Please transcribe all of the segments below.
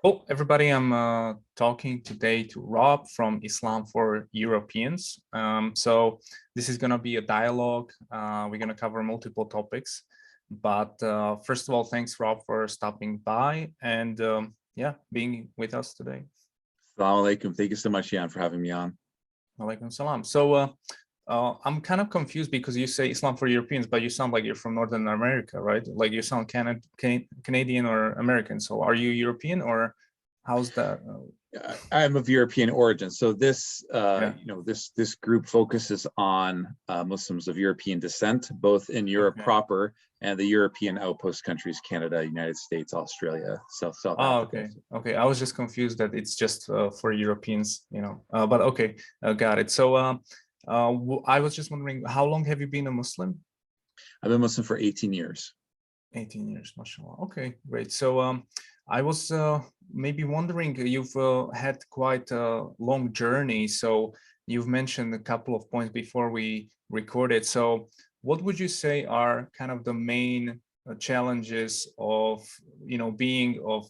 Oh, everybody, I'm talking today to Rob from Islam for Europeans. So this is going to be a dialogue. We're going to cover multiple topics. But first of all, thanks, Rob, for stopping by and yeah, being with us today. Assalamu alaikum. Thank you so much, Jan, for having me on. Walaikum salam. So I'm kind of confused because you say Islam for Europeans, but you sound like you're from Northern America, right? Like you sound Canadian or American. So are you European or how's that? I'm of European origin, so this, Yeah. this group focuses on Muslims of European descent, both in Europe Okay. proper and the European outpost countries: Canada, United States, Australia, South Oh, Africa. okay. I was just confused that it's just for Europeans, but okay, got it. So I was just wondering, how long have you been a Muslim? I've been Muslim for 18 years. 18 years, mashallah. Okay, great. So I was maybe wondering, you've had quite a long journey. So you've mentioned a couple of points before we recorded. So what would you say are kind of the main challenges of, being of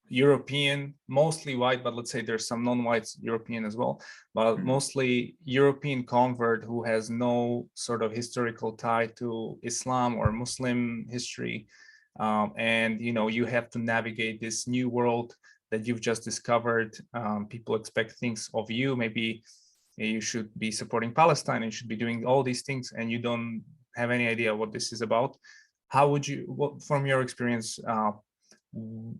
European, mostly white, but let's say there's some non-whites European as well, but mostly European convert who has no sort of historical tie to Islam or Muslim history. And, you have to navigate this new world that you've just discovered. People expect things of you. Maybe you should be supporting Palestine and you should be doing all these things, and you don't have any idea what this is about. How would you, from your experience,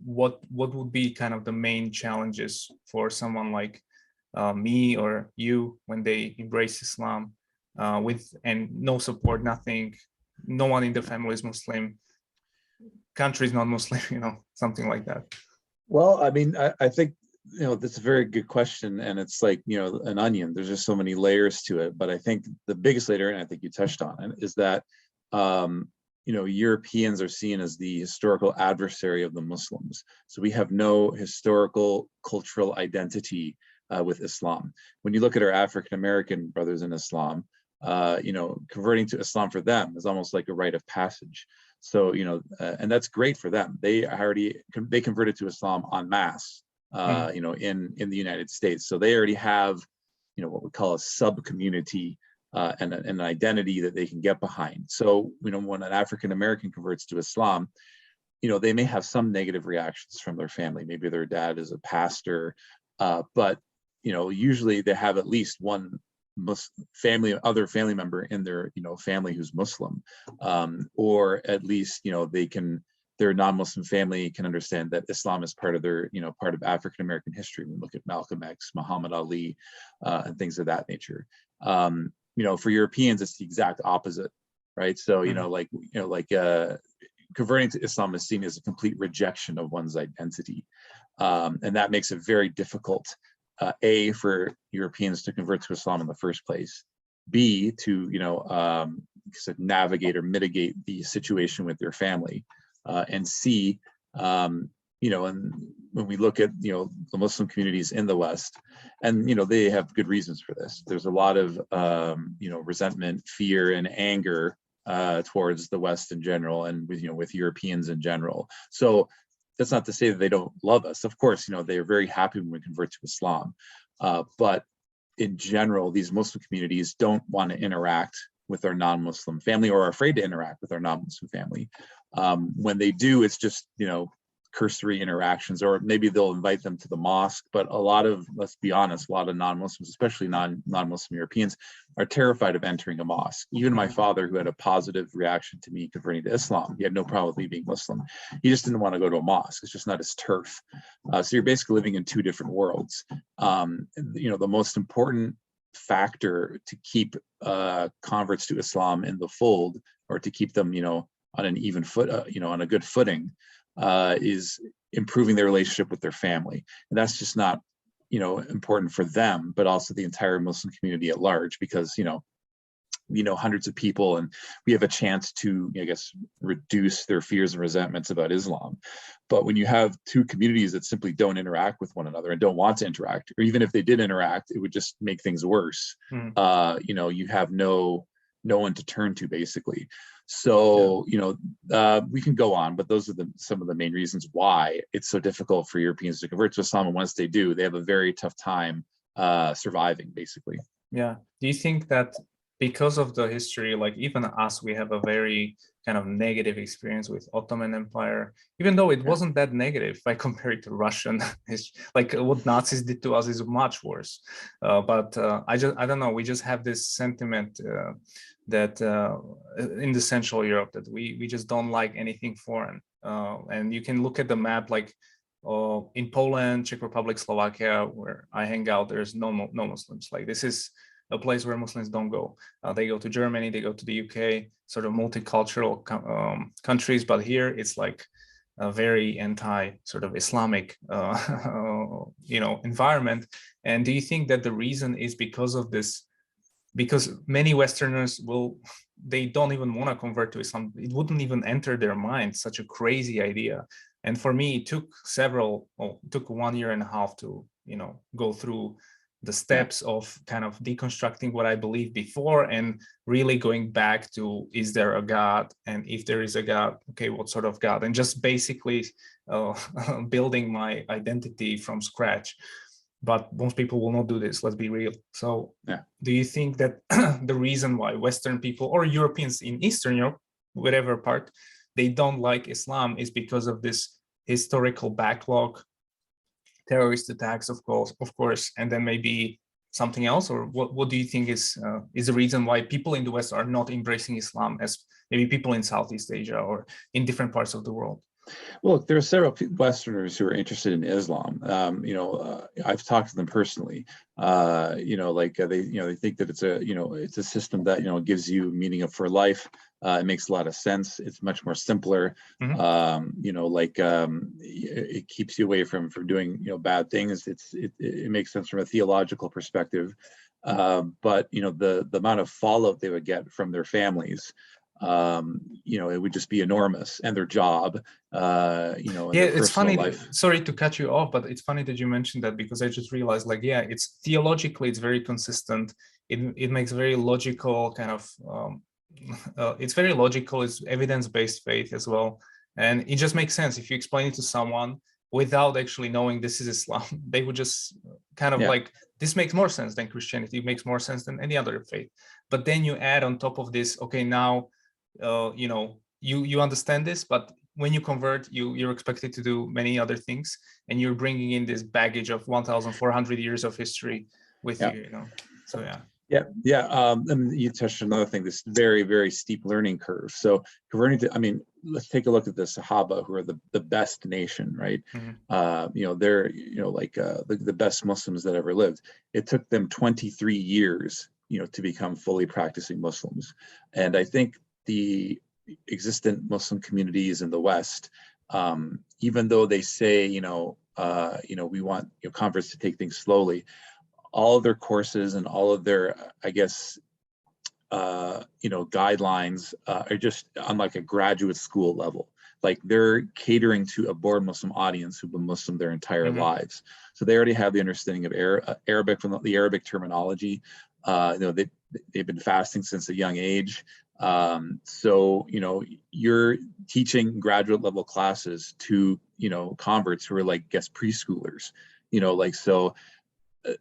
what would be kind of the main challenges for someone like me or you when they embrace Islam with and no support, nothing, no one in the family is Muslim, country is not Muslim, something like that? Well, I mean, I think, that's a very good question, and it's like, an onion. There's just so many layers to it, but I think the biggest layer, and I think you touched on it, is that Europeans are seen as the historical adversary of the Muslims. So we have no historical cultural identity with Islam. When you look at our African American brothers in Islam, converting to Islam for them is almost like a rite of passage. So, and that's great for them. They converted to Islam en masse, in the United States. So they already have, what we call a sub community and an identity that they can get behind. So, when an African American converts to Islam, they may have some negative reactions from their family. Maybe their dad is a pastor, but usually they have at least one other family member in their family who's Muslim, or at least their non-Muslim family can understand that Islam is part of their part of African American history. We look at Malcolm X, Muhammad Ali, and things of that nature. For Europeans, it's the exact opposite, right? So converting to Islam is seen as a complete rejection of one's identity, and that makes it very difficult. A, for Europeans to convert to Islam in the first place. B, to navigate or mitigate the situation with their family. And C, and when we look at the Muslim communities in the West, and they have good reasons for this. There's a lot of resentment, fear, and anger towards the West in general, and with Europeans in general. So that's not to say that they don't love us. Of course, they are very happy when we convert to Islam. But in general, these Muslim communities don't want to interact with our non-Muslim family, or are afraid to interact with our non-Muslim family. When they do, it's just, cursory interactions, or maybe they'll invite them to the mosque. But let's be honest, a lot of non-Muslims, especially non-Muslim Europeans, are terrified of entering a mosque. Even my father, who had a positive reaction to me converting to Islam, he had no problem with me being Muslim. He just didn't want to go to a mosque. It's just not his turf. So you're basically living in two different worlds. The most important factor to keep converts to Islam in the fold, or to keep them, on an even foot, on a good footing, is improving their relationship with their family. And that's just not, important for them, but also the entire Muslim community at large, because, hundreds of people, and we have a chance to, reduce their fears and resentments about Islam. But when you have two communities that simply don't interact with one another and don't want to interact, or even if they did interact, it would just make things worse. You have no no one to turn to, basically. So, you know, we can go on, but those are some of the main reasons why it's so difficult for Europeans to convert to Islam. And once they do, they have a very tough time surviving, basically. Yeah. Do you think that because of the history, like even us, we have a very kind of negative experience with Ottoman Empire, even though it wasn't that negative if I compare it to Russian history, like what Nazis did to us is much worse. But I don't know, we just have this sentiment that in the Central Europe that we just don't like anything foreign. And you can look at the map, like in Poland, Czech Republic, Slovakia, where I hang out, there's no Muslims. Like this is a place where Muslims don't go. They go to Germany, they go to the UK, sort of multicultural countries. But here it's like a very anti sort of Islamic, you know, environment. And do you think that the reason is because of this? Because many Westerners they don't even want to convert to Islam. It wouldn't even enter their mind, such a crazy idea. And for me, it took it took 1.5 years to, you know, go through the steps of kind of deconstructing what I believed before and really going back to, is there a God? And if there is a God, okay, what sort of God? And just basically building my identity from scratch. But most people will not do this, let's be real. So do you think that the reason why Western people or Europeans in Eastern Europe, whatever part, they don't like Islam is because of this historical backlog, terrorist attacks, of course, and then maybe something else? Or what do you think is the reason why people in the West are not embracing Islam as maybe people in Southeast Asia or in different parts of the world? Well, there are several Westerners who are interested in Islam. You know, I've talked to them personally. You know, like they think that it's a system that, you know, gives you meaning for life. It makes a lot of sense. It's much more simpler. You know, like it keeps you away from doing, you know, bad things. It makes sense from a theological perspective. But you know, the amount of fallout they would get from their families, you know, it would just be enormous, and their job, you know, and it's funny life. Sorry to cut you off, but it's funny that you mentioned that, because I just realized, like, yeah, it's theologically it's very consistent. It makes very logical kind of it's very logical. It's evidence-based faith as well, and it just makes sense if you explain it to someone without actually knowing this is Islam. They would just kind of like, this makes more sense than Christianity, it makes more sense than any other faith. But then you add on top of this, okay, now you know, you understand this, but when you convert, you're expected to do many other things, and you're bringing in this baggage of 1,400 years of history with you, you know. So and you touched on another thing, this very, very steep learning curve. So converting to, I mean, let's take a look at the Sahaba, who are the best nation, right? You know, they're, you know, like the best Muslims that ever lived. It took them 23 years, you know, to become fully practicing Muslims. And I think the existent Muslim communities in the West, even though they say, you know, we want, you know, converts to take things slowly, all of their courses and all of their, I guess, you know, guidelines are just on like a graduate school level. Like they're catering to a born Muslim audience who've been Muslim their entire lives. So they already have the understanding of Arabic, from the Arabic terminology. You know, they've been fasting since a young age. So, you know, you're teaching graduate level classes to, you know, converts who are like, guess, preschoolers, you know, like, so,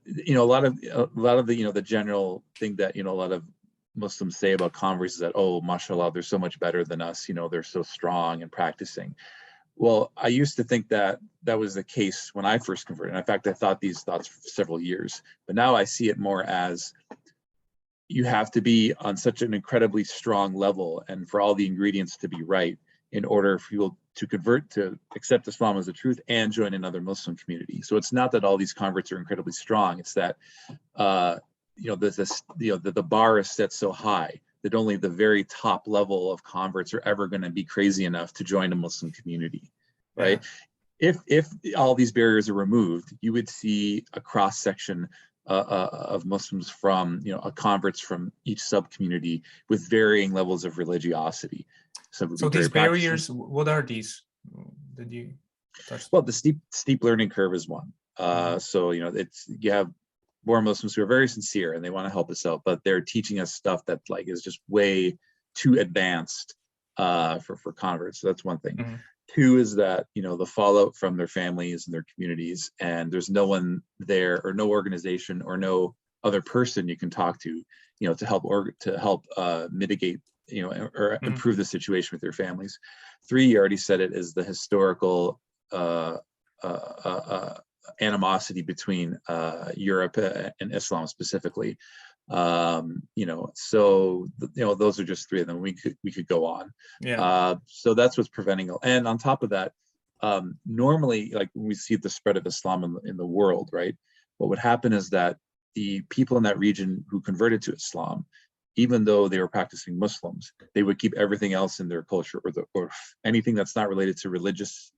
you know, a lot of the, you know, the general thing that, you know, a lot of Muslims say about converts is that, oh, mashallah, they're so much better than us, you know, they're so strong and practicing. Well, I used to think that that was the case when I first converted. And in fact, I thought these thoughts for several years, but now I see it more as, you have to be on such an incredibly strong level, and for all the ingredients to be right, in order for you to convert, to accept Islam as the truth and join another Muslim community. So it's not that all these converts are incredibly strong. It's that, you know, the bar is set so high that only the very top level of converts are ever going to be crazy enough to join a Muslim community, right? If all these barriers are removed, you would see a cross section of Muslims from, you know, converts from each sub community with varying levels of religiosity. So these barriers, what are these? Did you touch? Well, the steep learning curve is one. So, you know, you have more Muslims who are very sincere and they want to help us out, but they're teaching us stuff that like is just way too advanced for converts. So that's one thing. Mm-hmm. Two is that, you know, the fallout from their families and their communities, and there's no one there or no organization or no other person you can talk to, you know, to help mitigate, you know, or Mm-hmm. improve the situation with their families. Three, you already said it, is the historical animosity between Europe and Islam specifically. You know, so you know, those are just three of them. We could go on. Yeah. So that's what's preventing. And on top of that, normally, like when we see the spread of Islam in the world, right? What would happen is that the people in that region who converted to Islam, even though they were practicing Muslims, they would keep everything else in their culture, or anything that's not related to religious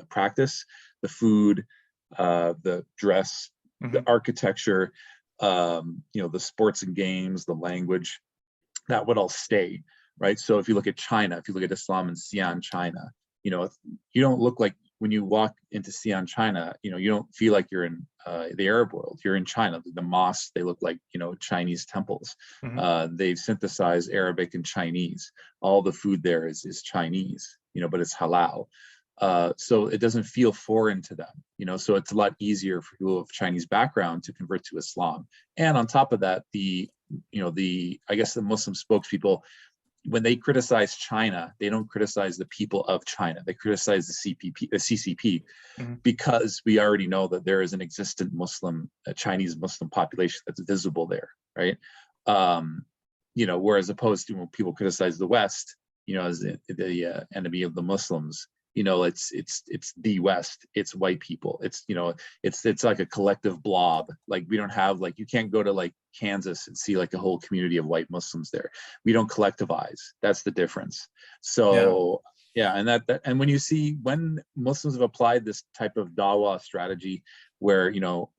practice, the food, the dress, Mm-hmm. the architecture, you know, the sports and games, the language, that would all stay, right? So if you look at China, if you look at Islam in Xi'an, China, you know, you don't look like, when you walk into Xi'an, China, you know, you don't feel like you're in the Arab world. You're in China. The mosques, they look like, you know, Chinese temples. Mm-hmm. They've synthesized Arabic and Chinese. All the food there is Chinese, you know, but it's halal. So it doesn't feel foreign to them, you know, so it's a lot easier for people of Chinese background to convert to Islam. And on top of that, I guess the Muslim spokespeople, when they criticize China, they don't criticize the people of China. They criticize the CCP, Mm-hmm. because we already know that there is an existent Chinese Muslim population that's visible there, right? You know, whereas opposed to when people criticize the West, you know, as the enemy of the Muslims, you know, it's the West, it's white people, it's, you know, it's like a collective blob. Like we don't have, like, you can't go to like Kansas and see like a whole community of white Muslims there. We don't collectivize. That's the difference. So yeah, and when Muslims have applied this type of dawah strategy, where, you know,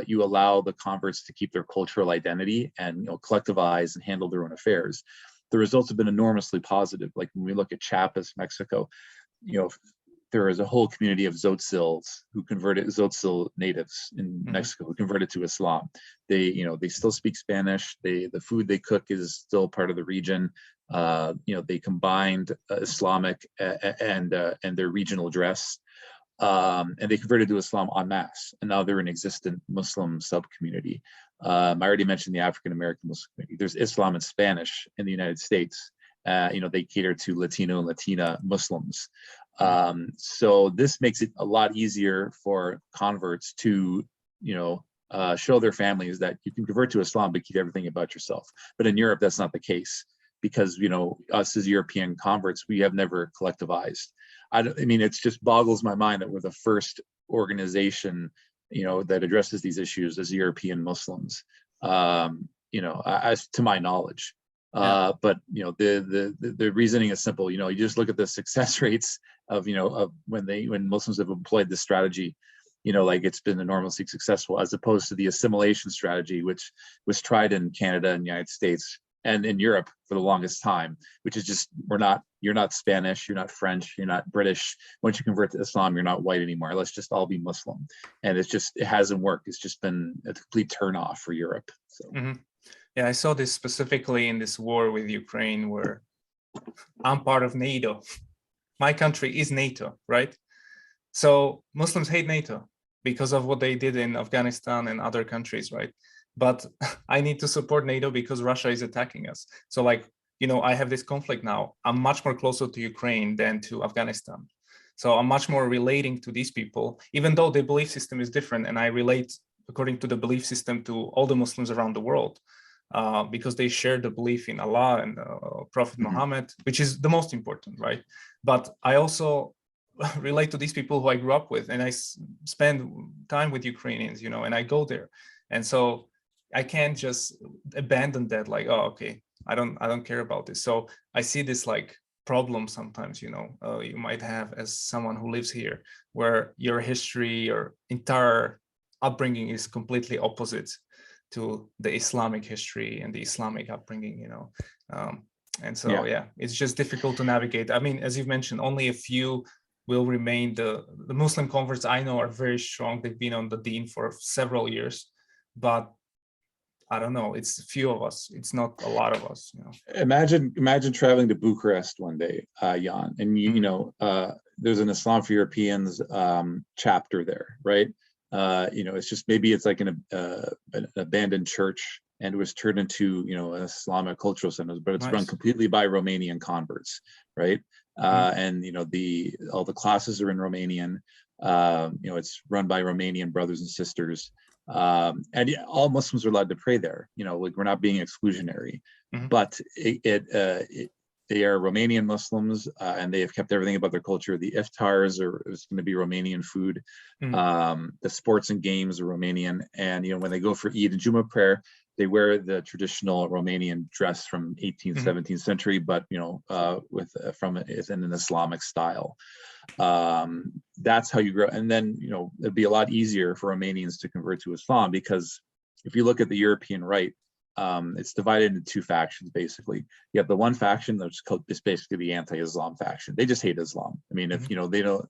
you allow the converts to keep their cultural identity and, you know, collectivize and handle their own affairs, the results have been enormously positive. Like when we look at Chiapas, Mexico, you know, there is a whole community of Tzotzil natives in Mm-hmm. Mexico who converted to Islam. They, you know, they still speak Spanish. The food they cook is still part of the region. You know, they combined Islamic and their regional dress, and they converted to Islam en masse. And now they're an existent Muslim sub-community. I already mentioned the African American Muslim community. There's Islam and Spanish in the United States. You know, they cater to Latino and Latina Muslims. So this makes it a lot easier for converts to, you know, show their families that you can convert to Islam, but keep everything about yourself. But in Europe, that's not the case, because, you know, us as European converts, we have never collectivized. I mean, it just boggles my mind that we're the first organization, you know, that addresses these issues as European Muslims, you know, as to my knowledge. But, you know, the reasoning is simple. You know, you just look at the success rates of, you know, of when Muslims have employed this strategy, you know, like it's been enormously successful, as opposed to the assimilation strategy, which was tried in Canada and the United States and in Europe for the longest time, which is just, you're not Spanish, you're not French, you're not British. Once you convert to Islam, you're not white anymore. Let's just all be Muslim. And it hasn't worked. It's just been a complete turnoff for Europe. So. Mm-hmm. Yeah, I saw this specifically in this war with Ukraine, where I'm part of NATO. My country is NATO, right? So Muslims hate NATO because of what they did in Afghanistan and other countries, right? But I need to support NATO because Russia is attacking us. So, like, you know, I have this conflict now. I'm much more closer to Ukraine than to Afghanistan. So I'm much more relating to these people, even though the belief system is different. And I relate according to the belief system to all the Muslims around the world. Because they share the belief in Allah and Prophet Muhammad, which is the most important, right? But I also relate to these people who I grew up with, and I spend time with Ukrainians, you know, and I go there. And so I can't just abandon that, like, oh, okay, I don't care about this. So I see this like problem sometimes, you know, you might have as someone who lives here, where your history, your entire upbringing is completely opposite to the Islamic history and the Islamic upbringing, you know. And so, yeah, it's just difficult to navigate. I mean, as you've mentioned, only a few will remain. The Muslim converts I know are very strong. They've been on the deen for several years, but I don't know, it's a few of us. It's not a lot of us, you know. Imagine traveling to Bucharest one day, Jan, and there's an Islam for Europeans chapter there, right? It's just, maybe it's like an abandoned church, and it was turned into, an Islamic cultural center, but it's run completely by Romanian converts, right? And all the classes are in Romanian. It's run by Romanian brothers and sisters. And yeah, all Muslims are allowed to pray there. Like, we're not being exclusionary, but they are Romanian Muslims, and they have kept everything about their culture. The iftars is going to be Romanian food. The sports and games are Romanian, and when they go for Eid and Jummah prayer, they wear the traditional Romanian dress from 18th, 17th century, but it's in an Islamic style. That's how you grow. And then it'd be a lot easier for Romanians to convert to Islam, because if you look at the European right, it's divided into two factions. Basically, you have the one faction that's basically the anti-Islam faction. They just hate Islam. I mean, if they don't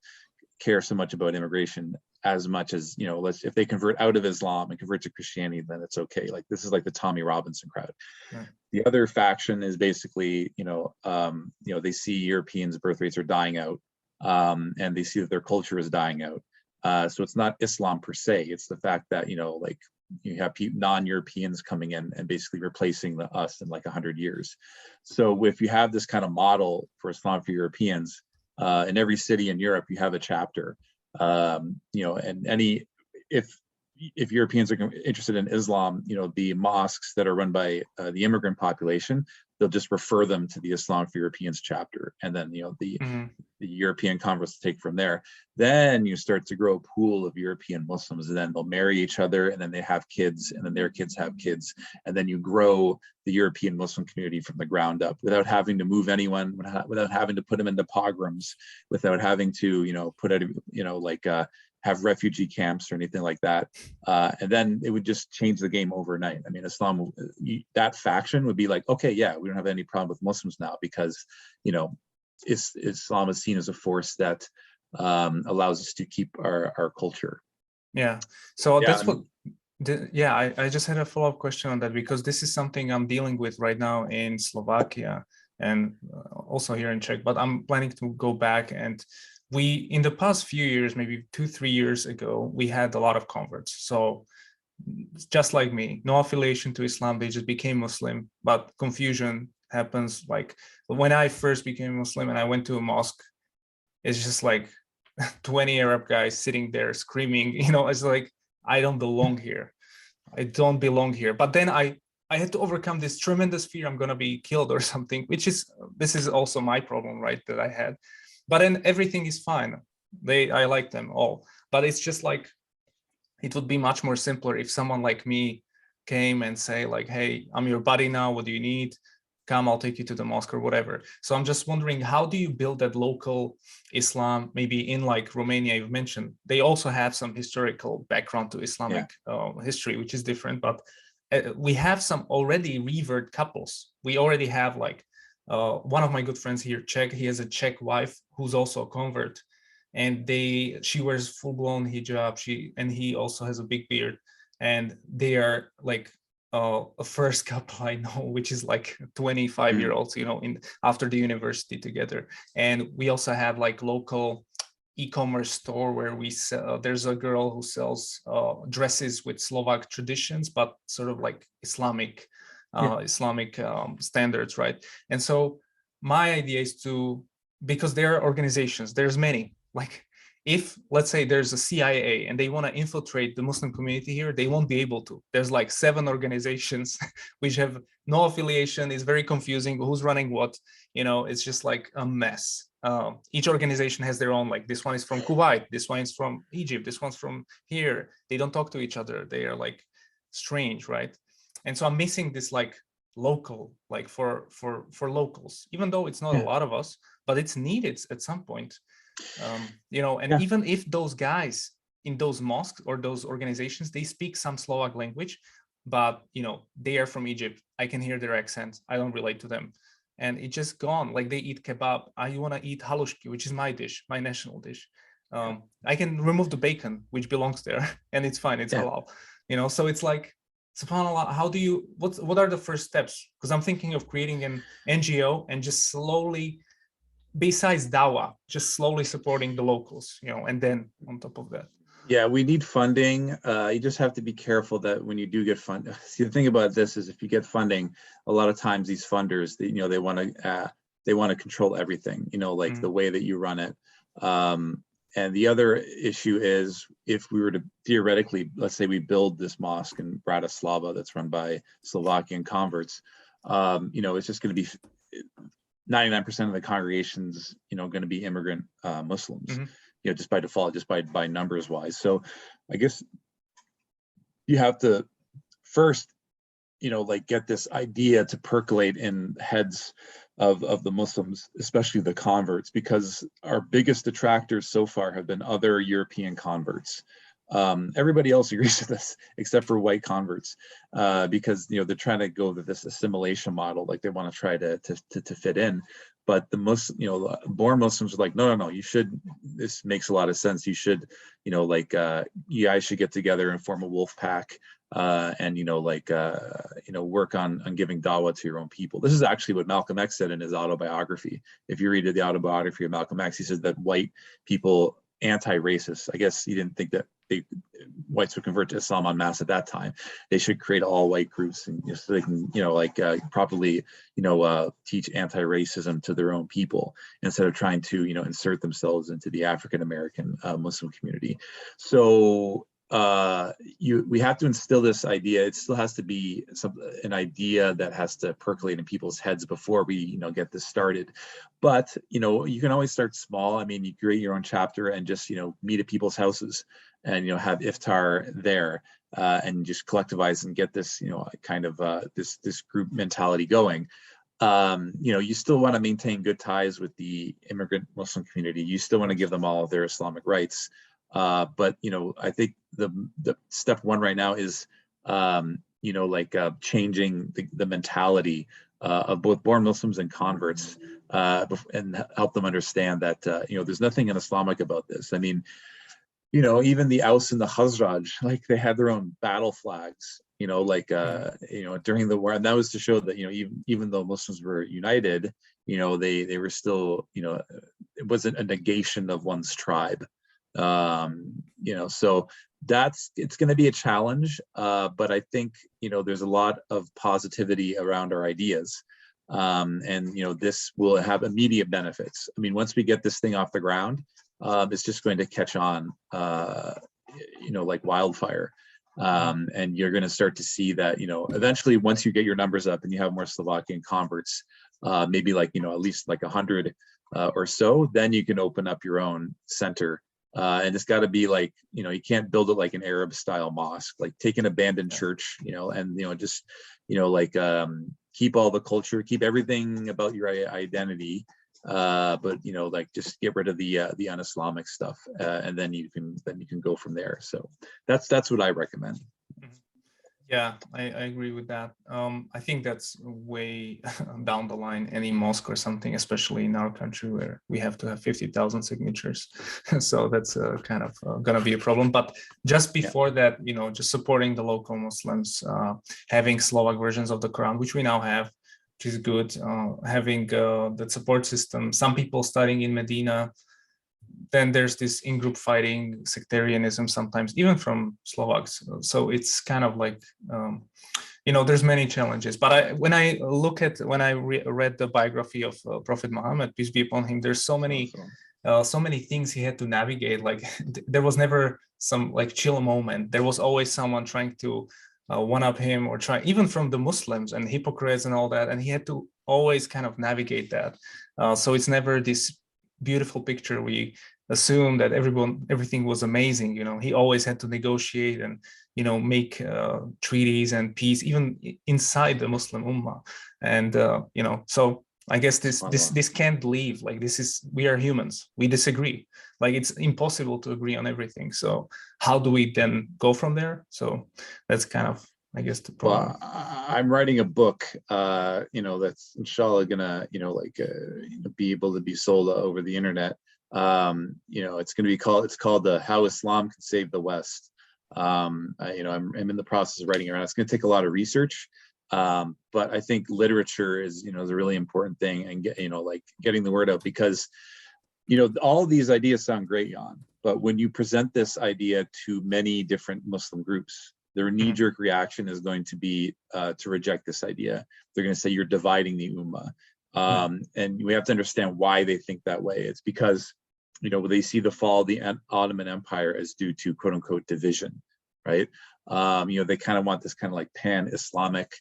care so much about immigration as much as if they convert out of Islam and convert to Christianity, then it's okay. Like, this is like the Tommy Robinson crowd. Right. The other faction is basically they see Europeans' birth rates are dying out, and they see that their culture is dying out. So it's not Islam per se. It's the fact that you have non-Europeans coming in and basically replacing us in like 100 years. So if you have this kind of model for Islam for Europeans, in every city in Europe, you have a chapter. And if Europeans are interested in Islam, the mosques that are run by the immigrant population, they'll just refer them to the Islam for Europeans chapter, and then the European converts take from there. Then you start to grow a pool of European Muslims, and then they'll marry each other, and then they have kids, and then their kids have kids, and then you grow the European Muslim community from the ground up without having to move anyone, without having to put them into pogroms, without having to put out have refugee camps or anything like that. And then it would just change the game overnight. I mean, Islam, that faction would be like, okay, yeah, we don't have any problem with Muslims now, because Islam is seen as a force that allows us to keep our culture. Yeah. So that's what. I just had a follow-up question on that, because this is something I'm dealing with right now in Slovakia and also here in Czech. But I'm planning to go back, and in the past few years, maybe 2-3 years ago, we had a lot of converts. So just like me, no affiliation to Islam, they just became Muslim, but confusion happens. Like, when I first became Muslim and I went to a mosque, it's just like 20 Arab guys sitting there screaming, it's like, I don't belong here. I don't belong here. But then I had to overcome this tremendous fear I'm going to be killed or something, this is also my problem, right, that I had. But then everything is fine. I like them all. But it's just like, it would be much more simpler if someone like me came and say like, hey, I'm your buddy now. What do you need? Come, I'll take you to the mosque or whatever. So I'm just wondering, how do you build that local Islam? Maybe in like Romania, you've mentioned, they also have some historical background to Islamic history, which is different. But we have some already revert couples. We already have like, one of my good friends here, Czech, he has a Czech wife who's also a convert, and she wears full-blown hijab, and he also has a big beard, and they are like a first couple I know, which is like 25-year-olds, after the university together. And we also have like local e-commerce store where we sell, there's a girl who sells dresses with Slovak traditions, but sort of like Islamic standards, right? And so my idea is because there are organizations, there's many, like, if let's say there's a CIA and they want to infiltrate the Muslim community here, they won't be able to. There's like 7 organizations which have no affiliation. It's very confusing who's running what, it's just like a mess. Each organization has their own, like, this one is from Kuwait, this one is from Egypt, this one's from here. They don't talk to each other. They are like strange, right? And so I'm missing this like local, like for locals, even though it's not a lot of us, but it's needed at some point. Even if those guys in those mosques or those organizations, they speak some Slovak language, but they are from Egypt. I can hear their accents. I don't relate to them. And it's just gone. Like, they eat kebab. I want to eat halushki, which is my dish, my national dish. I can remove the bacon, which belongs there, and it's fine. It's halal. So it's like, SubhanAllah, how do you, what are the first steps? Because I'm thinking of creating an NGO and just slowly, besides dawah, just slowly supporting the locals, and then on top of that. Yeah, we need funding. You just have to be careful that when you do get funded. See, the thing about this is if you get funding, a lot of times these funders, they want to control everything, like the way that you run it. And the other issue is if we were to theoretically, let's say we build this mosque in Bratislava that's run by Slovakian converts, it's just going to be 99% of the congregation's, going to be immigrant Muslims, just by default, just by numbers wise. So I guess you have to first, get this idea to percolate in heads of the Muslims, especially the converts, because our biggest detractors so far have been other European converts. Everybody else agrees with this except for white converts, because they're trying to go with this assimilation model, like they want to try to fit in. But the born Muslims are like, no, you should. This makes a lot of sense. You should, you guys should get together and form a wolf pack, and work on giving dawah to your own people. This is actually what Malcolm X said in his autobiography. If you read the autobiography of Malcolm X, he says that white people, anti-racist. I guess he didn't think that whites would convert to Islam en masse at that time. They should create all white groups, and so they can, properly, teach anti-racism to their own people instead of trying to, insert themselves into the African American Muslim community. So we have to instill this idea. It still has to be an idea that has to percolate in people's heads before we, get this started. But, you can always start small. I mean, you create your own chapter and just, meet at people's houses and, have iftar there, and just collectivize and get this, kind of this group mentality going. You still want to maintain good ties with the immigrant Muslim community. You still want to give them all of their Islamic rights. But I think the step one right now is changing the mentality of both born Muslims and converts, and help them understand that there's nothing Islamic about this. I mean, even the Aus and the Khazraj, like they had their own battle flags, during the war, and that was to show that even though Muslims were united, they were still, it wasn't a negation of one's tribe. So it's going to be a challenge, but I think there's a lot of positivity around our ideas, and this will have immediate benefits. I mean, once we get this thing off the ground, it's just going to catch on, like wildfire, and you're going to start to see that eventually, once you get your numbers up and you have more Slovakian converts, maybe at least 100 or so, then you can open up your own center. And it's got to be you can't build it like an Arab style mosque, like take an abandoned church, and just keep all the culture, keep everything about your identity, but just get rid of the un-Islamic stuff, and then you can go from there. So that's what I recommend. Yeah, I agree with that. I think that's way down the line, any mosque or something, especially in our country where we have to have 50,000 signatures. So that's kind of going to be a problem. But just before that, just supporting the local Muslims, having Slovak versions of the Quran, which we now have, which is good, having the support system, some people studying in Medina. Then there's this in-group fighting, sectarianism sometimes, even from Slovaks. So it's kind of like, there's many challenges. But when I read the biography of Prophet Muhammad, peace be upon him, there's so many things he had to navigate. Like there was never some chill moment. There was always someone trying to one-up him or try, even from the Muslims and hypocrites and all that. And he had to always kind of navigate that. So it's never this beautiful picture. We assume that everything was amazing. He always had to negotiate and make treaties and peace even inside the Muslim Ummah. And so I guess this can't leave. We are humans. We disagree. It's impossible to agree on everything. So how do we then go from there? So that's kind of, I guess, the problem. Well, I'm writing a book, that's inshallah gonna, be able to be sold over the internet. It's going to be called, How Islam Can Save the West. I'm in the process of writing around. It's going to take a lot of research, but I think literature is a really important thing, and getting the word out, because all of these ideas sound great, Jan, but when you present this idea to many different Muslim groups, their knee-jerk reaction is going to be to reject this idea. They're going to say you're dividing the ummah, and we have to understand why they think that way. It's because they see the fall of the Ottoman Empire as due to "quote unquote" division, right? They kind of want this kind of like pan-Islamic,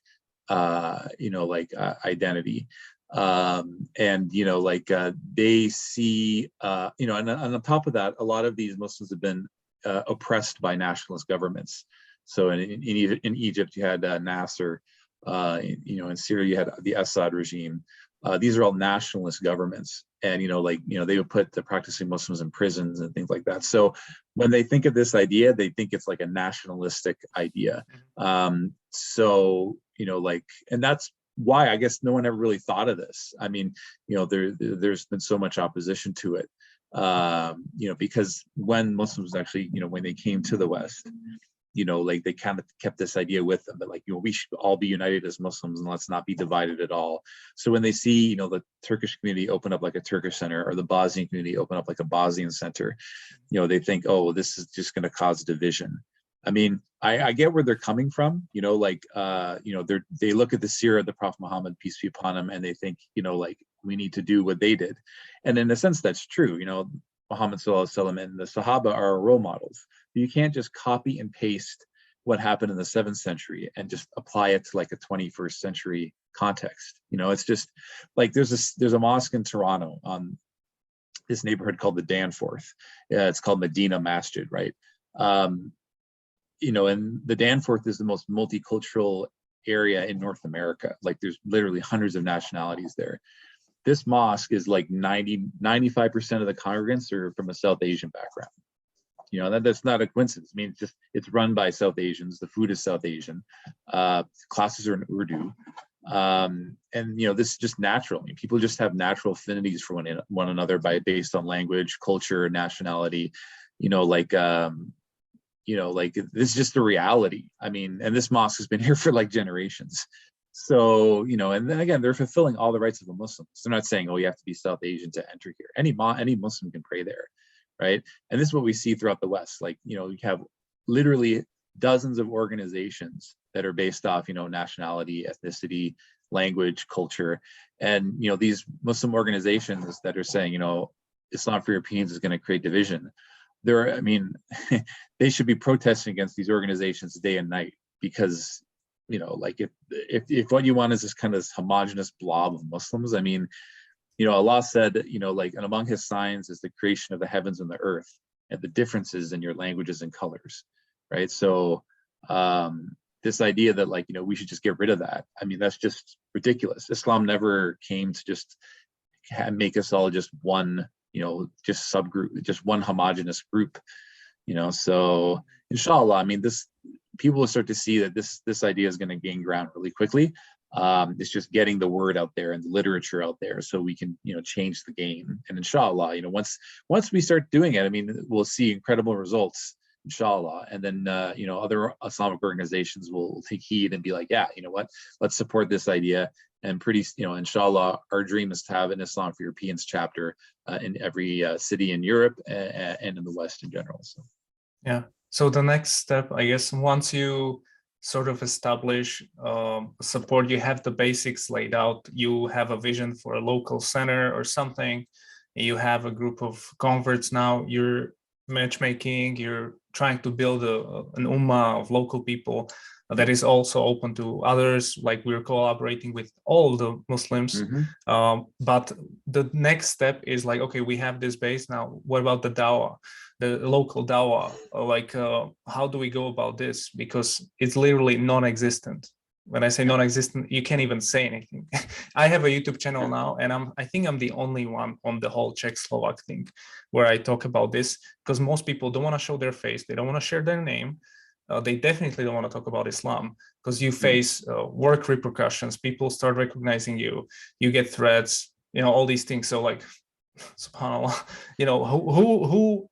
identity, and they see, and on top of that, a lot of these Muslims have been oppressed by nationalist governments. So in Egypt, you had Nasser. In Syria, you had the Assad regime. These are all nationalist governments, and they would put the practicing Muslims in prisons and things like that. So when they think of this idea, they think it's like a nationalistic idea. And that's why I guess no one ever really thought of this. I mean, there's been so much opposition to it, because when Muslims actually, when they came to the West, they kind of kept this idea with them that we should all be united as Muslims and let's not be divided at all. So when they see, the Turkish community open up like a Turkish center, or the Bosnian community open up like a Bosnian center, they think, oh, this is just going to cause division. I mean, I get where they're coming from, they look at the seerah of the Prophet Muhammad, peace be upon him, and they think, we need to do what they did. And in a sense, that's true. Muhammad Sallallahu Alaihi Wasallam and the Sahaba are our role models. You can't just copy and paste what happened in the 7th century and just apply it to like a 21st century context. It's just like there's a mosque in Toronto, this neighborhood called the Danforth. It's called Medina Masjid, right? And the Danforth is the most multicultural area in North America. Like there's literally hundreds of nationalities there. This mosque is like 95% of the congregants are from a South Asian background. That's not a coincidence. I mean, it's run by South Asians. The food is South Asian. Classes are in Urdu. And this is just natural. I mean, people just have natural affinities for one another based on language, culture, nationality. This is just the reality. I mean, and this mosque has been here for like generations. So, and then again, they're fulfilling all the rights of a Muslim. So they're not saying, oh, you have to be South Asian to enter here. Any Muslim can pray there, right? And this is what we see throughout the West. Like, you have literally dozens of organizations that are based off, nationality, ethnicity, language, culture. And, these Muslim organizations that are saying, Islam for Europeans is going to create division. They should be protesting against these organizations day and night, because if what you want is this kind of homogenous blob of Muslims, I mean, Allah said, and among his signs is the creation of the heavens and the earth, and the differences in your languages and colors, right? So this idea that we should just get rid of that, I mean, that's just ridiculous. Islam never came to just make us all just one, just subgroup, just one homogenous group, so inshallah, I mean, people will start to see that this idea is going to gain ground really quickly. It's just getting the word out there and the literature out there so we can, change the game. And inshallah, once we start doing it, I mean, we'll see incredible results, inshallah. And then, other Islamic organizations will take heed and be like, yeah, you know what, let's support this idea. And inshallah, our dream is to have an Islam for Europeans chapter in every city in Europe and in the West in general. So. Yeah. So the next step, I guess, once you sort of establish support, you have the basics laid out, you have a vision for a local center or something, you have a group of converts now, you're matchmaking, you're trying to build an ummah of local people that is also open to others, like we're collaborating with all the Muslims. But the next step is like, okay, we have this base now, what about the dawah? The local dawah, how do we go about this? Because it's literally non-existent. When I say non-existent, you can't even say anything. I have a YouTube channel now, and I think I'm the only one on the whole Czech-Slovak thing where I talk about this, because most people don't want to show their face. They don't want to share their name. They definitely don't want to talk about Islam, because you face work repercussions. People start recognizing you. You get threats, all these things. So like, subhanAllah, who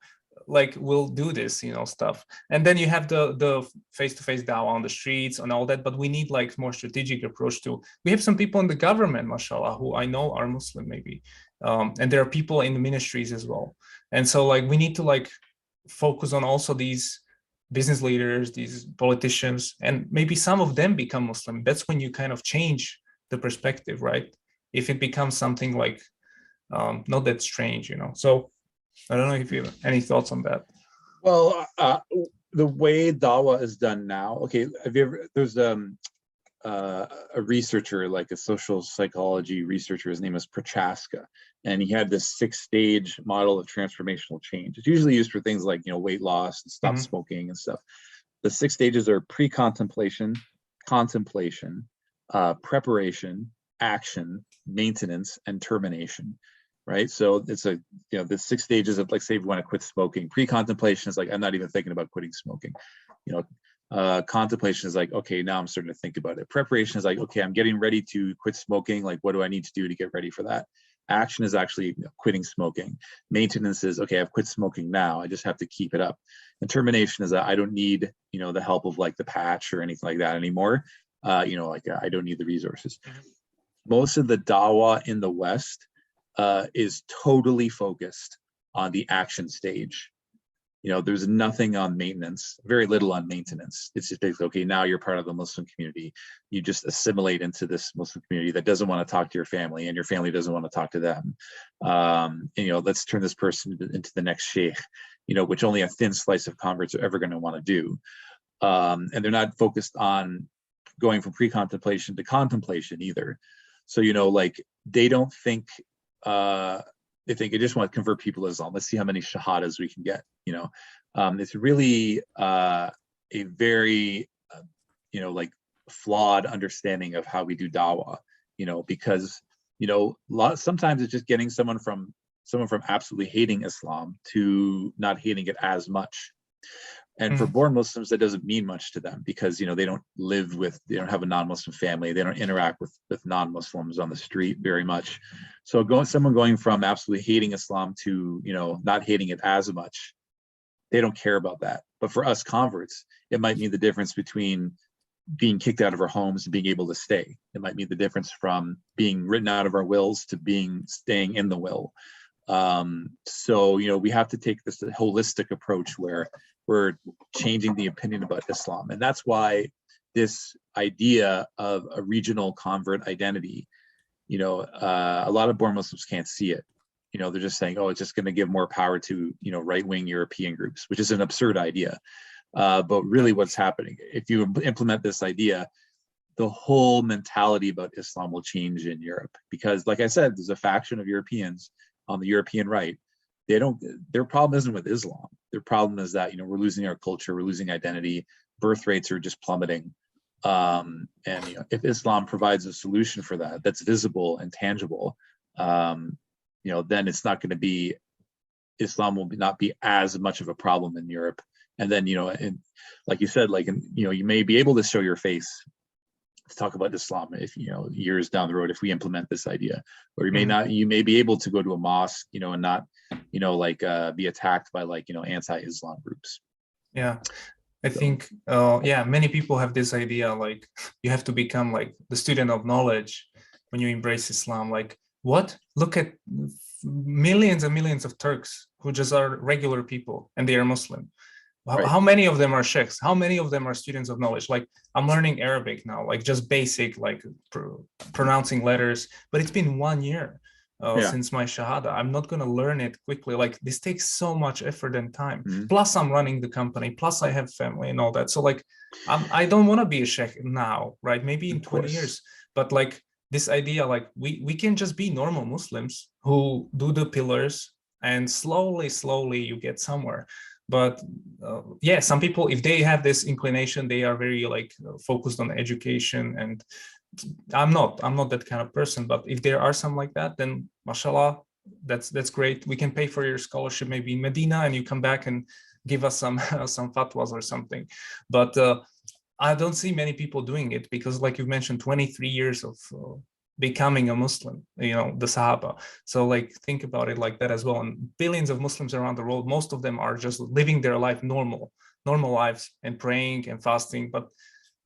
like will do this, you know, stuff. And then you have the face-to-face dawah on the streets and all that, but we need like more strategic approach to. We have some people in the government, mashallah, who I know are Muslim maybe, and there are people in the ministries as well. And so like we need to like focus on also these business leaders, these politicians, and maybe some of them become Muslim. That's when you kind of change the perspective, right? If it becomes something like not that strange, you know. So I don't know if you have any thoughts on that. Well, the way dawah is done now, okay, have you ever, there's a researcher, like a social psychology researcher, his name is Prochaska, and he had this 6-stage model of transformational change. It's usually used for things like, you know, weight loss and stop smoking and stuff. The 6 stages are pre-contemplation, contemplation, preparation, action, maintenance, and termination. Right, so it's a, you know, the 6 stages of, like, say if you want to quit smoking. Pre-contemplation is like, I'm not even thinking about quitting smoking. You know, contemplation is like, okay, now I'm starting to think about it. Preparation is like, okay, I'm getting ready to quit smoking. Like, what do I need to do to get ready for that? Action is actually quitting smoking. Maintenance is, okay, I've quit smoking now. I just have to keep it up. And termination is that I don't need, you know, the help of like the patch or anything like that anymore. You know, like I don't need the resources. Most of the dawah in the West is totally focused on the action stage. You know, there's nothing on maintenance, very little on maintenance. It's just basically, okay, now you're part of the Muslim community. You just assimilate into this Muslim community that doesn't want to talk to your family, and your family doesn't want to talk to them. And, you know, let's turn this person into the next sheikh, you know, which only a thin slice of converts are ever going to want to do. And they're not focused on going from pre-contemplation to contemplation either. So, you know, like they don't think, they think, I just want to convert people to Islam. Let's see how many shahadas we can get. You know, it's really a very, you know, like flawed understanding of how we do dawah. You know, because, you know, sometimes it's just getting someone from absolutely hating Islam to not hating it as much. And for born Muslims, that doesn't mean much to them because, you know, they don't have a non-Muslim family. They don't interact with non-Muslims on the street very much. So someone going from absolutely hating Islam to, you know, not hating it as much, they don't care about that. But for us converts, it might mean the difference between being kicked out of our homes and being able to stay. It might mean the difference from being written out of our wills to staying in the will. So, you know, we have to take this holistic approach where we're changing the opinion about Islam. And that's why this idea of a regional convert identity, you know, a lot of born Muslims can't see it. You know, they're just saying, oh, it's just going to give more power to, you know, right-wing European groups, which is an absurd idea. But really what's happening, if you implement this idea, the whole mentality about Islam will change in Europe. Because like I said, there's a faction of Europeans on the European right. Their problem isn't with Islam. Their problem is that, you know, we're losing our culture, we're losing identity, birth rates are just plummeting. And, you know, if Islam provides a solution for that, that's visible and tangible, you know, then it's not going to be, Islam will not be as much of a problem in Europe. And then, you know, and like you said, like, you know, you may be able to show your face to talk about Islam if, you know, years down the road, if we implement this idea, or you may not, you may be able to go to a mosque, you know, and not, you know, like be attacked by like, you know, anti-Islam groups. Yeah, I think, yeah, many people have this idea, like you have to become like the student of knowledge when you embrace Islam. Like, what? Look at millions and millions of Turks who just are regular people and they are Muslim. Right. How many of them are sheikhs? How many of them are students of knowledge? Like, I'm learning Arabic now, like just basic, like pronouncing letters, but it's been 1 year since my shahada. I'm not going to learn it quickly. Like, this takes so much effort and time. Plus I'm running the company, plus I have family and all that. So like, I don't want to be a sheikh now, right? Maybe in 20 years, but like this idea, like we can just be normal Muslims who do the pillars and slowly you get somewhere. But yeah, some people, if they have this inclination, they are very like focused on education, and I'm not that kind of person. But if there are some like that, then mashallah, that's great. We can pay for your scholarship maybe in Medina, and you come back and give us some some fatwas or something. But I don't see many people doing it because, like you mentioned, 23 years of becoming a Muslim, the Sahaba. So like think about it like that as well. And billions of Muslims around the world, most of them are just living their life normal lives and praying and fasting, but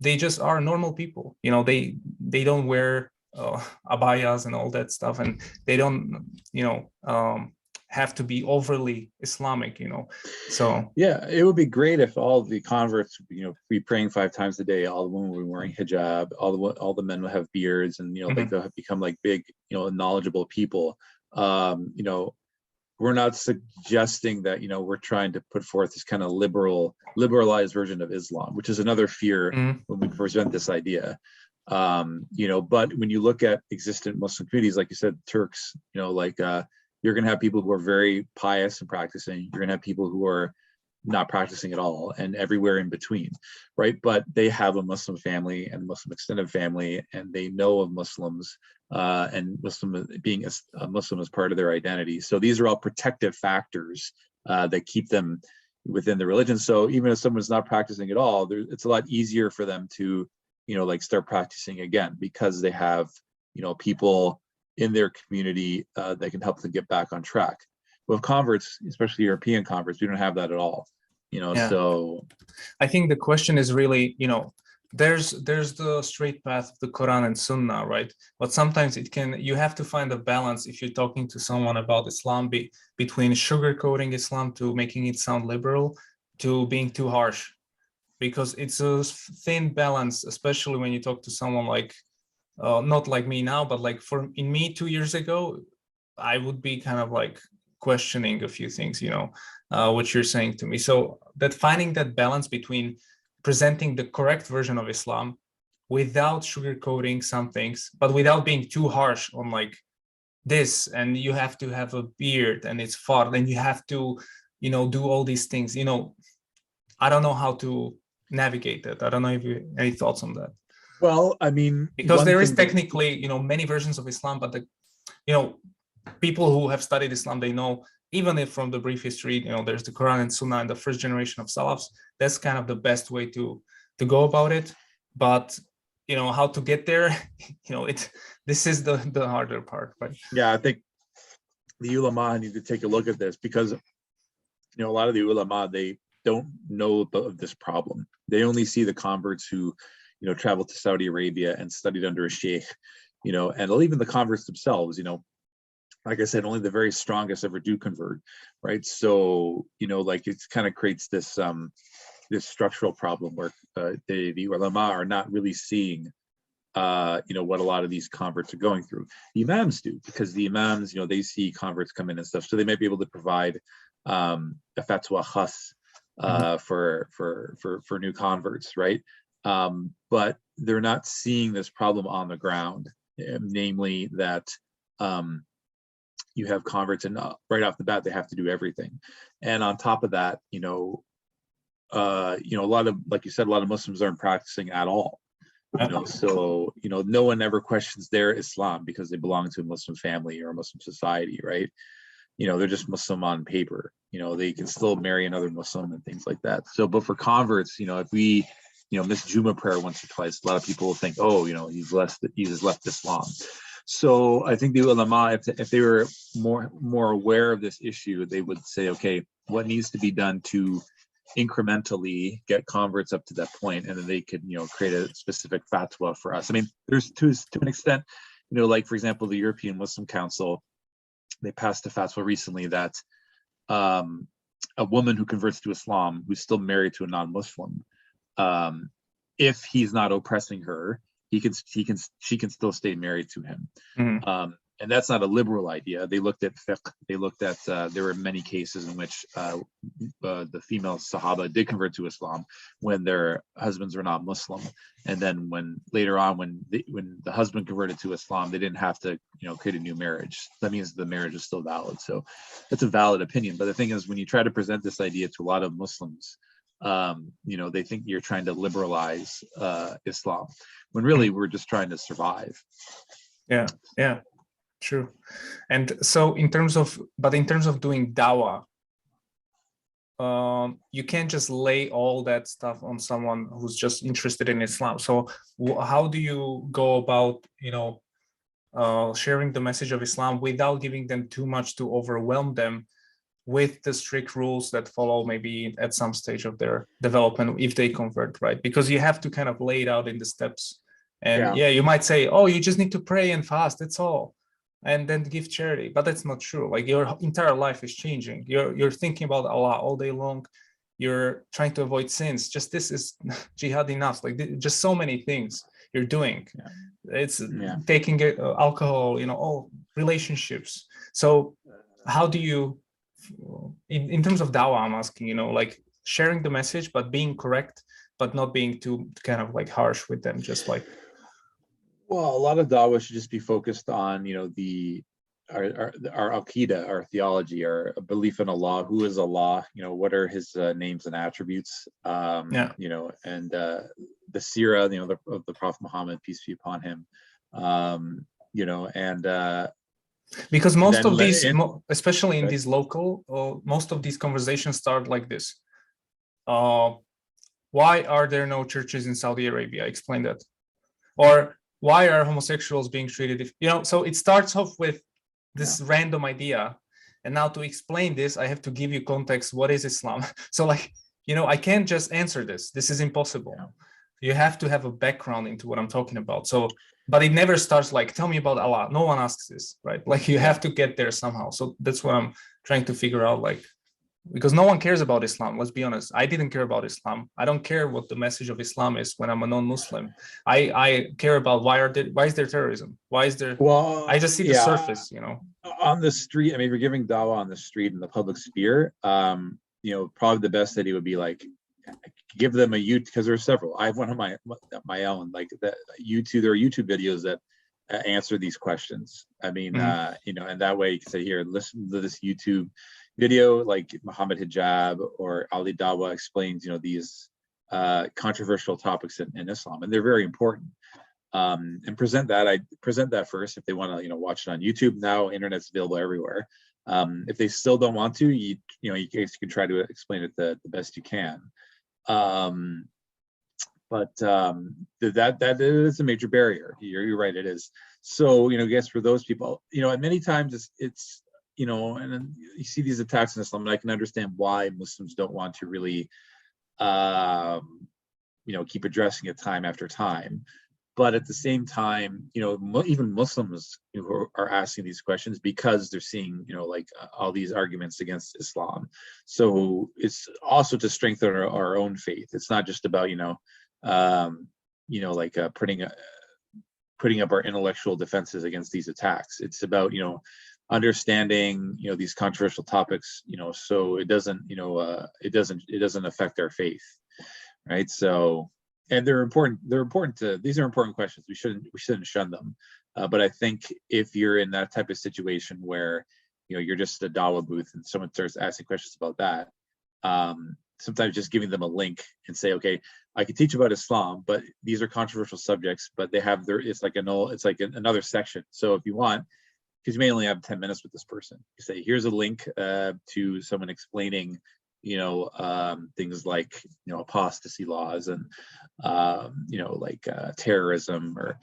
they just are normal people. They don't wear abayas and all that stuff, and they don't have to be overly Islamic. So yeah, it would be great if all the converts, be praying 5 times a day, all the women would be wearing hijab, all the men would have beards, and like they'll have become like big, knowledgeable people. We're not suggesting that we're trying to put forth this kind of liberalized version of Islam, which is another fear when we present this idea. But when you look at existent Muslim communities, like you said, Turks, you're going to have people who are very pious and practicing. You're going to have people who are not practicing at all, and everywhere in between, right? But they have a Muslim family and Muslim extended family, and they know of Muslims, and being a Muslim as part of their identity. So these are all protective factors that keep them within the religion. So even if someone's not practicing at all, it's a lot easier for them to, start practicing again, because they have, people in their community that can help them get back on track. With converts, especially European converts, we don't have that at all. So I think the question is really, there's the straight path of the Quran and Sunnah, right? But sometimes you have to find a balance if you're talking to someone about Islam, between sugarcoating Islam to making it sound liberal to being too harsh, because it's a thin balance, especially when you talk to someone like, not like me now, but like in me 2 years ago, I would be kind of like questioning a few things, what you're saying to me. So that finding that balance between presenting the correct version of Islam without sugarcoating some things, but without being too harsh on like this, and you have to have a beard and it's fard, and you have to, do all these things, I don't know how to navigate that. I don't know if you any thoughts on that. Well, I mean, because there is technically, many versions of Islam, but people who have studied Islam, they know, even if from the brief history, there's the Quran and Sunnah and the first generation of Salafs, that's kind of the best way to go about it. But, how to get there, this is the harder part, right? Yeah, I think the ulama need to take a look at this, because, a lot of the ulama, they don't know of this problem. They only see the converts who, traveled to Saudi Arabia and studied under a sheikh, and even the converts themselves, like I said, only the very strongest ever do convert, right? So, it kind of creates this this structural problem where the ulama are not really seeing, what a lot of these converts are going through. The imams do, because the imams, they see converts come in and stuff, so they might be able to provide a fatwa khas for new converts, right? But they're not seeing this problem on the ground, namely that you have converts, and right off the bat they have to do everything, and on top of that, a lot of, like you said, a lot of Muslims aren't practicing at all. So no one ever questions their Islam because they belong to a Muslim family or a Muslim society, right? They're just Muslim on paper. They can still marry another Muslim and things like that. So, but for converts, if we miss Juma prayer once or twice, a lot of people will think, oh, he's left Islam. So I think the ulama, if they were more aware of this issue, they would say, okay, what needs to be done to incrementally get converts up to that point, and then they could, create a specific fatwa for us. I mean, there's to an extent, like for example, the European Muslim Council, they passed a fatwa recently that a woman who converts to Islam who's still married to a non-Muslim, if he's not oppressing her, she can still stay married to him. And that's not a liberal idea. They looked at fiqh. They looked at there were many cases in which the female Sahaba did convert to Islam when their husbands were not Muslim, and then when later on when the husband converted to Islam, they didn't have to create a new marriage. That means the marriage is still valid. So that's a valid opinion. But the thing is, when you try to present this idea to a lot of Muslims, they think you're trying to liberalize Islam, when really we're just trying to survive. Yeah. True. And so in terms of doing dawah, you can't just lay all that stuff on someone who's just interested in Islam. So how do you go about, sharing the message of Islam without giving them too much to overwhelm them with the strict rules that follow maybe at some stage of their development if they convert, right? Because you have to kind of lay it out in the steps. And yeah, you might say, oh, you just need to pray and fast, that's all, and then give charity. But that's not true. Like your entire life is changing. You're thinking about Allah all day long. You're trying to avoid sins. Just this is jihad enough. Like just so many things you're doing. It's taking alcohol, all relationships. So how do you, in terms of dawah, I'm asking, like sharing the message, but being correct, but not being too kind of like harsh with them, just like. Well, a lot of dawah should just be focused on, our aqidah, our theology, our belief in Allah. Who is Allah? What are His names and attributes? And the seerah, of the Prophet Muhammad, peace be upon him. Because most of these, especially in these local, most of these conversations start like this. Why are there no churches in Saudi Arabia? Explain that. Or why are homosexuals being treated? So it starts off with this random idea. And now to explain this, I have to give you context. What is Islam? So I can't just answer this. This is impossible. You have to have a background into what I'm talking about. So, but it never starts like, tell me about Allah. No one asks this, right? Like you have to get there somehow. So that's what I'm trying to figure out, because no one cares about Islam. Let's be honest. I didn't care about Islam. I don't care what the message of Islam is when I'm a non-Muslim. I care about why is there terrorism? Why is there? Well, I just see the surface, On the street, I mean, if you're giving dawah on the street in the public sphere, probably the best idea would be like, give them a YouTube, because there are several. I have one of my own, like that YouTube. There are YouTube videos that answer these questions. I mean, and that way you can say, here, listen to this YouTube video, like Muhammad Hijab or Ali Dawah explains, these controversial topics in Islam, and they're very important. And present that first if they want to, watch it on YouTube. Now, internet's available everywhere. If they still don't want to, you can try to explain it the best you can. But that is a major barrier. You're right, it is. So, I guess for those people, and many times it's and then you see these attacks in Islam, and I can understand why Muslims don't want to really, keep addressing it time after time. But at the same time, even Muslims who are asking these questions because they're seeing, all these arguments against Islam. So it's also to strengthen our own faith. It's not just about, putting up our intellectual defenses against these attacks. It's about, understanding, these controversial topics, so it doesn't affect our faith, right? So. And they're important. These are important questions. We shouldn't shun them. But I think if you're in that type of situation where you're just a dawah booth and someone starts asking questions about that, sometimes just giving them a link and say, okay, I can teach about Islam, but these are controversial subjects. But they have it's like another section. So if you want, because you may only have 10 minutes with this person, you say, here's a link to someone explaining things like apostasy laws and terrorism or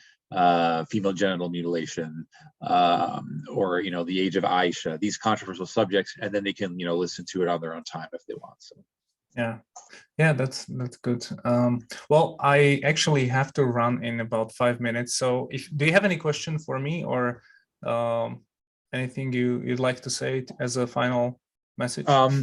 female genital mutilation or the age of Aisha, these controversial subjects, and then they can listen to it on their own time if they want. So yeah, that's good. Well, I actually have to run in about 5 minutes, so do you have any question for me or anything you'd like to say as a final message? Well,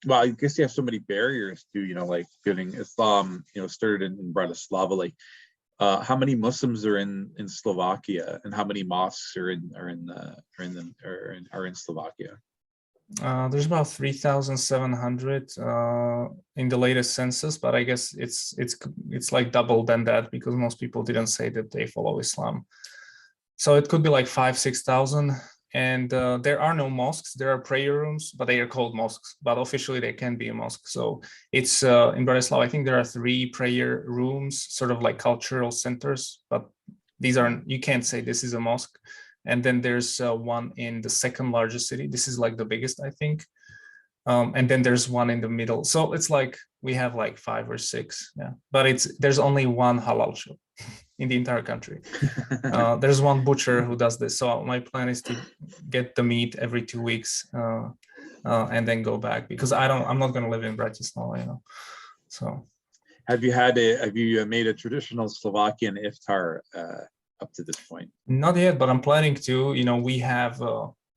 I guess you have so many barriers to getting Islam started in Bratislava. How many Muslims are in Slovakia, and how many mosques are in Slovakia? There's about 3,700 in the latest census, but I guess it's like double than that because most people didn't say that they follow Islam. So it could be like 5,000-6,000, and there are no mosques. There are prayer rooms, but they are called mosques. But officially, they can be a mosque. So it's in Bratislava. I think there are 3 prayer rooms, sort of like cultural centers. But these aren't. You can't say this is a mosque. And then there's one in the second largest city. This is like the biggest, I think. And then there's one in the middle. So it's like we have like 5 or 6, yeah. But there's only one halal shop in the entire country. There's one butcher who does this. So my plan is to get the meat every 2 weeks, and then go back, because I'm not going to live in Bratislava, you know. So. Have you made a traditional Slovakian iftar up to this point? Not yet, but I'm planning to. You know, we have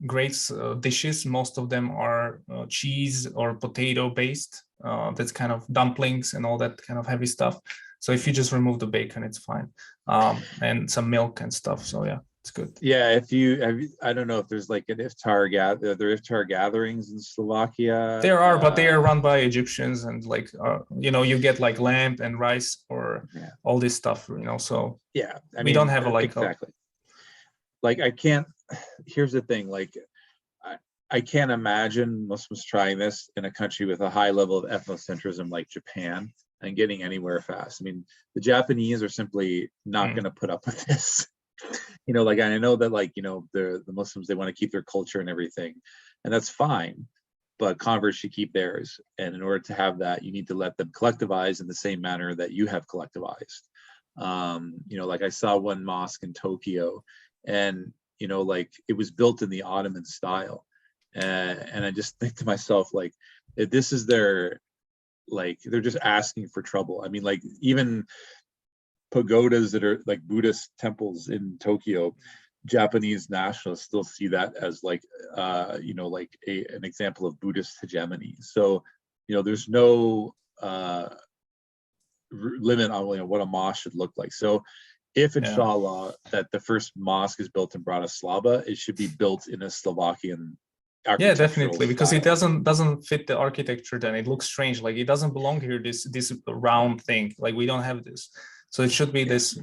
great dishes. Most of them are cheese or potato based. That's kind of dumplings and all that kind of heavy stuff. So if you just remove the bacon, it's fine. And some milk and stuff. So yeah, it's good. Yeah, I don't know if there's like an iftar gatherings in Slovakia. There are, but they are run by Egyptians, and like you know, you get like lamb and rice or all this stuff, you know. So yeah, we don't have exactly. Like I can't. Here's the thing, like I can't imagine Muslims trying this in a country with a high level of ethnocentrism like Japan and getting anywhere fast. I mean, the Japanese are simply not going to put up with this. You know, like, I know that, like, you know, the Muslims, they want to keep their culture and everything, and that's fine, but converts should keep theirs. And in order to have that, you need to let them collectivize in the same manner that you have collectivized. You know, like I saw one mosque in Tokyo, and, you know, like it was built in the Ottoman style. And I just think to myself, like, if this is their, like, they're just asking for trouble. I mean, like, even pagodas that are like Buddhist temples in Tokyo, Japanese nationalists still see that as like, you know, like an example of Buddhist hegemony. So, you know, there's no limit on, you know, what a mosque should look like. So if inshallah that the first mosque is built in Bratislava, it should be built in a Slovakian definitely, because style. it doesn't fit the architecture. Then it looks strange, like it doesn't belong here, this round thing, like we don't have this. So it should be this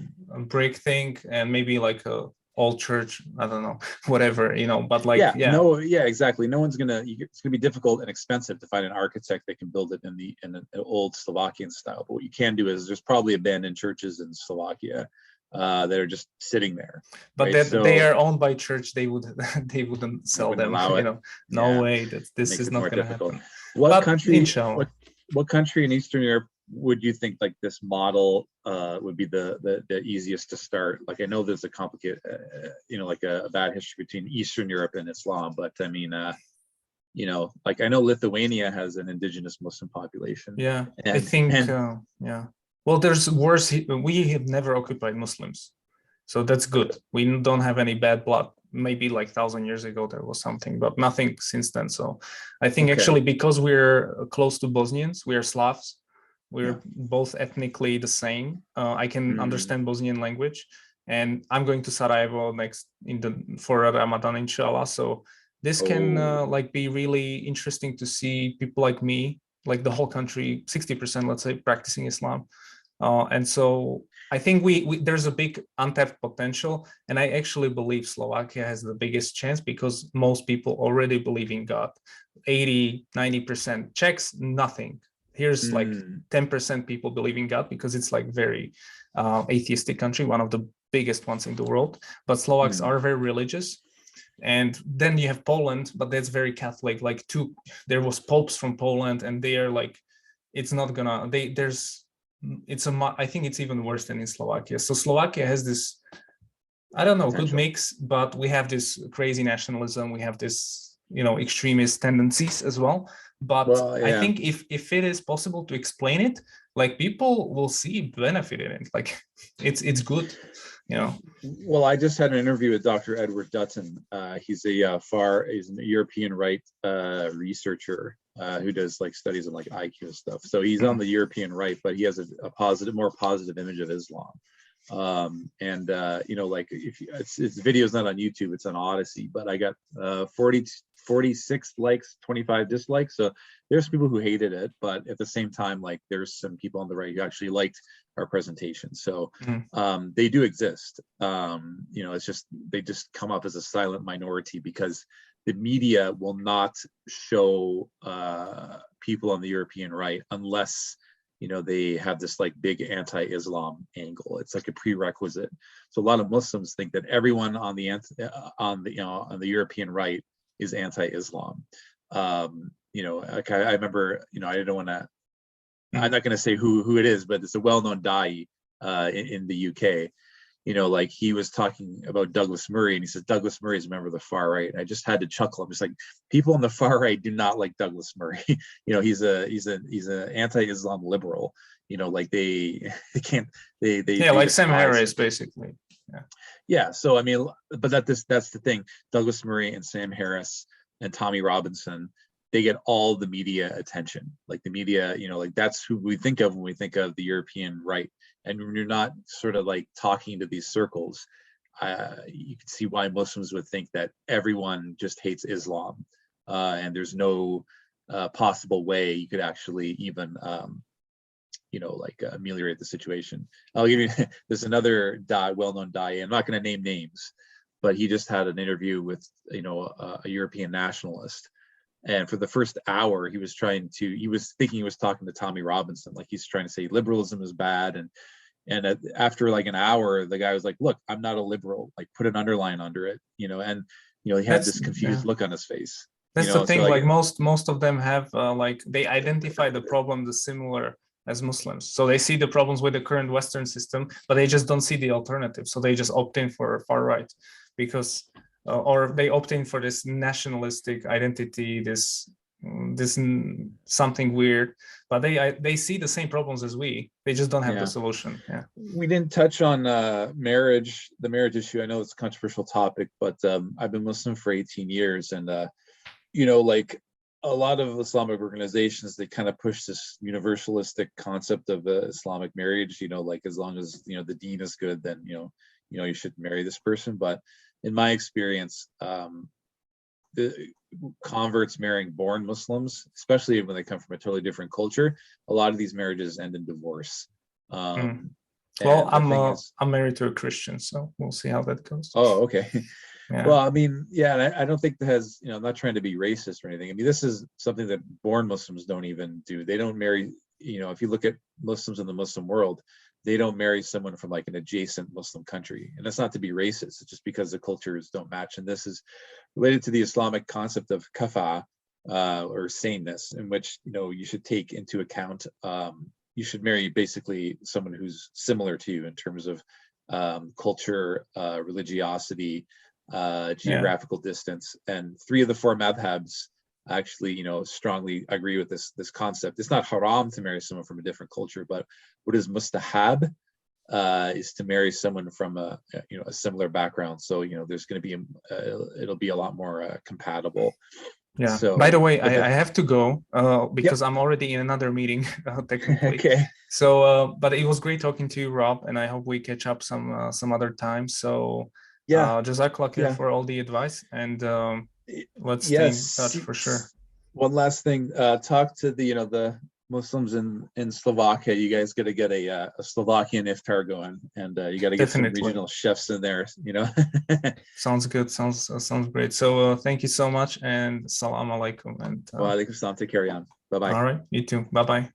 brick thing, and maybe like a old church, I don't know, whatever, you know. But like exactly. No one's gonna, it's gonna be difficult and expensive to find an architect that can build it in an old Slovakian style. But what you can do is, there's probably abandoned churches in Slovakia that are just sitting there. But right? they are owned by church. They wouldn't sell them. You know, no way. That this is not going to happen. What country? What country in Eastern Europe would you think like this model would be the easiest to start? Like, I know there's a complicated, you know, like a bad history between Eastern Europe and Islam, but I mean, you know, like I know Lithuania has an indigenous Muslim population. Yeah, I think, yeah. Well, there's worse. We have never occupied Muslims, so that's good. We don't have any bad blood. Maybe like 1,000 years ago there was something, but nothing since then. So I think actually, because we're close to Bosnians, we are Slavs. We're both ethnically the same. I can understand Bosnian language, and I'm going to Sarajevo for Ramadan, inshallah. So this can like be really interesting to see people like me, like the whole country, 60%, let's say, practicing Islam. And so I think there's a big untapped potential, and I actually believe Slovakia has the biggest chance, because most people already believe in God. 80-90%. Czechs, nothing. Here's like 10% people believe in God, because it's like very atheistic country, one of the biggest ones in the world. But Slovaks are very religious. And then you have Poland, but that's very Catholic. Like there was popes from Poland, and they are like, it's not gonna. I think it's even worse than in Slovakia. So Slovakia has this, I don't know, good mix, but we have this crazy nationalism. We have this, you know, extremist tendencies as well. But I think if it is possible to explain it, like, people will see benefit in it. Like, it's good, you know. Well, I just had an interview with Dr. Edward Dutton. He's he's an European right researcher who does like studies on like IQ and stuff. So he's on the European right, but he has a more positive image of Islam. You know, like, it's video's not on YouTube, it's on Odyssey, but I got 46 likes, 25 dislikes. So there's people who hated it, but at the same time, like, there's some people on the right who actually liked our presentation. So they do exist. You know, it's just, they just come up as a silent minority, because the media will not show people on the European right unless, you know, they have this like big anti-Islam angle. It's like a prerequisite. So a lot of Muslims think that everyone on the European right is anti-Islam. like I remember, I don't want to, Mm. I'm not going to say who it is, but it's a well-known Dai in the UK. Like he was talking about Douglas Murray, and he says Douglas Murray is a member of the far right. And I just had to chuckle. I'm just like, people on the far right do not like Douglas Murray. He's an anti-Islam liberal. Like they can't they Yeah, like Sam despise Harris, him. basically. Yeah. So I mean, but that's the thing. Douglas Murray and Sam Harris and Tommy Robinson, they get all the media attention. Like the media, like that's who we think of when we think of the European right. And when you're not sort of like talking to these circles, you can see why Muslims would think that everyone just hates Islam, and there's no possible way you could actually even ameliorate the situation. I'll give you there's another well-known Dai. I'm not going to name names, but he just had an interview with a European nationalist. And for the first hour, he was thinking he was talking to Tommy Robinson, like he's trying to say liberalism is bad. And after like an hour, the guy was like, look, I'm not a liberal, like put an underline under it, and he had this confused look on his face. That's the thing, so like most of them have like they identify the problem as similar as Muslims. So they see the problems with the current Western system, but they just don't see the alternative. So they just opt in for far right because or they opt in for this nationalistic identity, this something weird, but they see the same problems as we. They just don't have the solution. Yeah. We didn't touch on the marriage issue. I know it's a controversial topic, but I've been Muslim for 18 years, and like a lot of Islamic organizations, they kind of push this universalistic concept of Islamic marriage. Like as long as the deen is good, then you should marry this person. But in my experience, the converts marrying born Muslims, especially when they come from a totally different culture, a lot of these marriages end in divorce. Well, I'm married to a Christian, so we'll see how that goes. Oh, okay. Yeah. Well, I mean, yeah, I don't think that has, I'm not trying to be racist or anything. I mean, this is something that born Muslims don't even do. They don't marry, if you look at Muslims in the Muslim world, they don't marry someone from like an adjacent Muslim country. And that's not to be racist, it's just because the cultures don't match. And this is related to the Islamic concept of kafa, or saneness, in which, you should take into account, you should marry basically someone who's similar to you in terms of culture, religiosity, geographical distance. And 3 of the 4 madhabs actually, strongly agree with this concept. It's not haram to marry someone from a different culture, but what is mustahab is to marry someone from a similar background. So there's going to be it'll be a lot more compatible. Yeah. So, by the way, I have to go because I'm already in another meeting technically. Okay. So, but it was great talking to you, Rob, and I hope we catch up some other time. So, Jazakallah khair for all the advice, and let's stay in touch for sure. One last thing, talk to the Muslims in Slovakia. You guys got to get a Slovakian iftar going, and you got to get some regional chefs in there. Sounds good. Sounds great. So thank you so much, and salam alaikum. And wa alaikum salam. Take care, Jan. Bye bye. All right, you too. Bye bye.